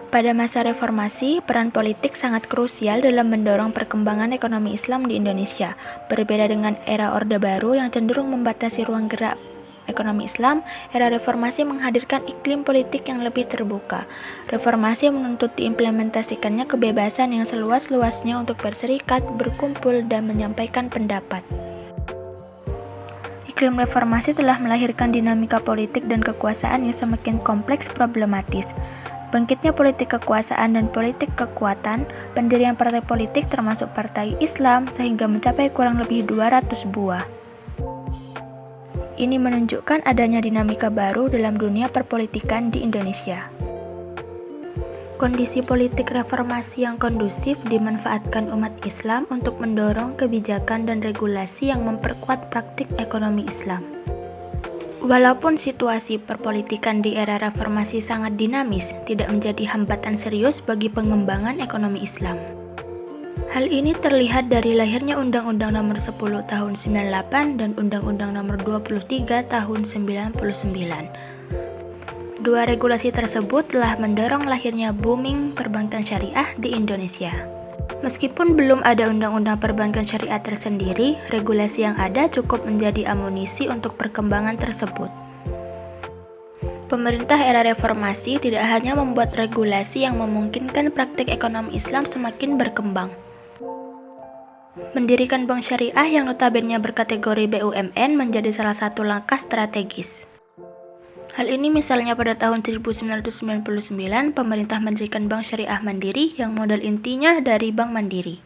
Pada masa reformasi, peran politik sangat krusial dalam mendorong perkembangan ekonomi Islam di Indonesia. Berbeda dengan era Orde Baru yang cenderung membatasi ruang gerak ekonomi Islam, era reformasi menghadirkan iklim politik yang lebih terbuka. Reformasi menuntut diimplementasikannya kebebasan yang seluas-luasnya untuk berserikat, berkumpul, dan menyampaikan pendapat. Iklim reformasi telah melahirkan dinamika politik dan kekuasaan yang semakin kompleks problematis. Bangkitnya politik kekuasaan dan politik kekuatan, pendirian partai politik termasuk partai Islam sehingga mencapai kurang lebih 200 buah. Ini menunjukkan adanya dinamika baru dalam dunia perpolitikan di Indonesia. Kondisi politik reformasi yang kondusif dimanfaatkan umat Islam untuk mendorong kebijakan dan regulasi yang memperkuat praktik ekonomi Islam. Walaupun situasi perpolitikan di era reformasi sangat dinamis, tidak menjadi hambatan serius bagi pengembangan ekonomi Islam. Hal ini terlihat dari lahirnya Undang-Undang Nomor 10 Tahun 98 dan Undang-Undang Nomor 23 Tahun 99. Dua regulasi tersebut telah mendorong lahirnya booming perbankan syariah di Indonesia. Meskipun belum ada undang-undang perbankan syariah tersendiri, regulasi yang ada cukup menjadi amunisi untuk perkembangan tersebut. Pemerintah era reformasi tidak hanya membuat regulasi yang memungkinkan praktik ekonomi Islam semakin berkembang. Mendirikan bank syariah yang notabene berkategori BUMN menjadi salah satu langkah strategis. Hal ini misalnya pada tahun 1999, pemerintah mendirikan Bank Syariah Mandiri yang modal intinya dari Bank Mandiri.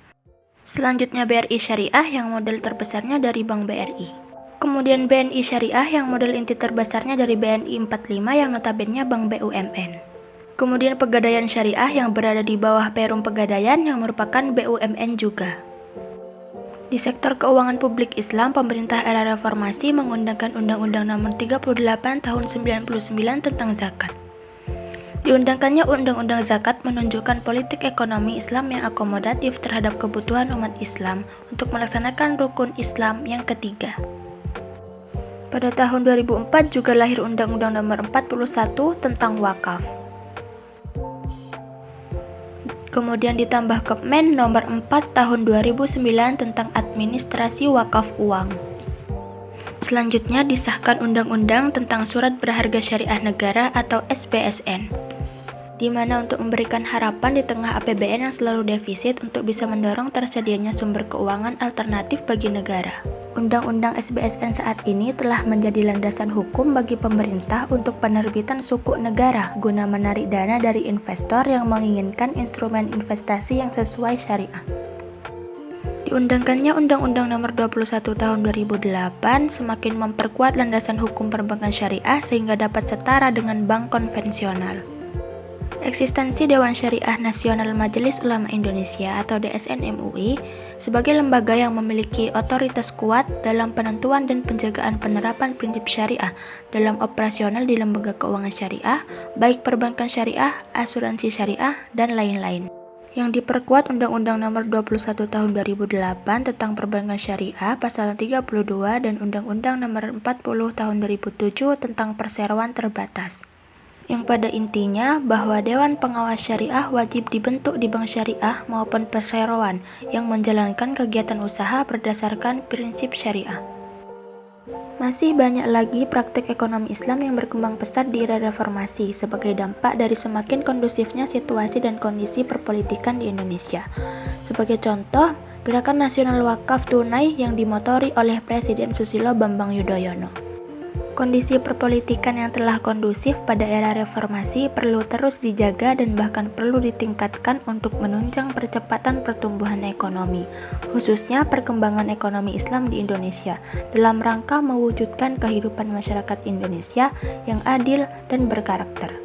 Selanjutnya BRI Syariah yang modal terbesarnya dari Bank BRI. Kemudian BNI Syariah yang modal inti terbesarnya dari BNI 45 yang notabene Bank BUMN. Kemudian Pegadaian Syariah yang berada di bawah Perum Pegadaian yang merupakan BUMN juga. Di sektor keuangan publik Islam, pemerintah era reformasi mengundangkan Undang-Undang Nomor 38 Tahun 99 tentang zakat. Diundangkannya Undang-Undang Zakat menunjukkan politik ekonomi Islam yang akomodatif terhadap kebutuhan umat Islam untuk melaksanakan rukun Islam yang ketiga. Pada tahun 2004 juga lahir Undang-Undang Nomor 41 tentang wakaf. Kemudian ditambah Kepmen Nomor 4 Tahun 2009 tentang administrasi wakaf uang. Selanjutnya disahkan Undang-Undang tentang Surat Berharga Syariah Negara atau SBSN, di mana untuk memberikan harapan di tengah APBN yang selalu defisit untuk bisa mendorong tersedianya sumber keuangan alternatif bagi negara. Undang-Undang SBSN saat ini telah menjadi landasan hukum bagi pemerintah untuk penerbitan sukuk negara guna menarik dana dari investor yang menginginkan instrumen investasi yang sesuai syariah. Diundangkannya Undang-Undang Nomor 21 Tahun 2008 semakin memperkuat landasan hukum perbankan syariah sehingga dapat setara dengan bank konvensional. Eksistensi Dewan Syariah Nasional Majelis Ulama Indonesia atau DSN MUI sebagai lembaga yang memiliki otoritas kuat dalam penentuan dan penjagaan penerapan prinsip syariah dalam operasional di lembaga keuangan syariah, baik perbankan syariah, asuransi syariah, dan lain-lain. Yang diperkuat Undang-Undang Nomor 21 Tahun 2008 tentang perbankan syariah pasal 32 dan Undang-Undang Nomor 40 Tahun 2007 tentang perseroan terbatas. Yang pada intinya bahwa Dewan Pengawas Syariah wajib dibentuk di bank syariah maupun perseroan yang menjalankan kegiatan usaha berdasarkan prinsip syariah. Masih banyak lagi praktik ekonomi Islam yang berkembang pesat di era reformasi sebagai dampak dari semakin kondusifnya situasi dan kondisi perpolitikan di Indonesia. Sebagai contoh, Gerakan Nasional Wakaf Tunai yang dimotori oleh Presiden Susilo Bambang Yudhoyono. Kondisi perpolitikan yang telah kondusif pada era reformasi perlu terus dijaga dan bahkan perlu ditingkatkan untuk menunjang percepatan pertumbuhan ekonomi, khususnya perkembangan ekonomi Islam di Indonesia, dalam rangka mewujudkan kehidupan masyarakat Indonesia yang adil dan berkarakter.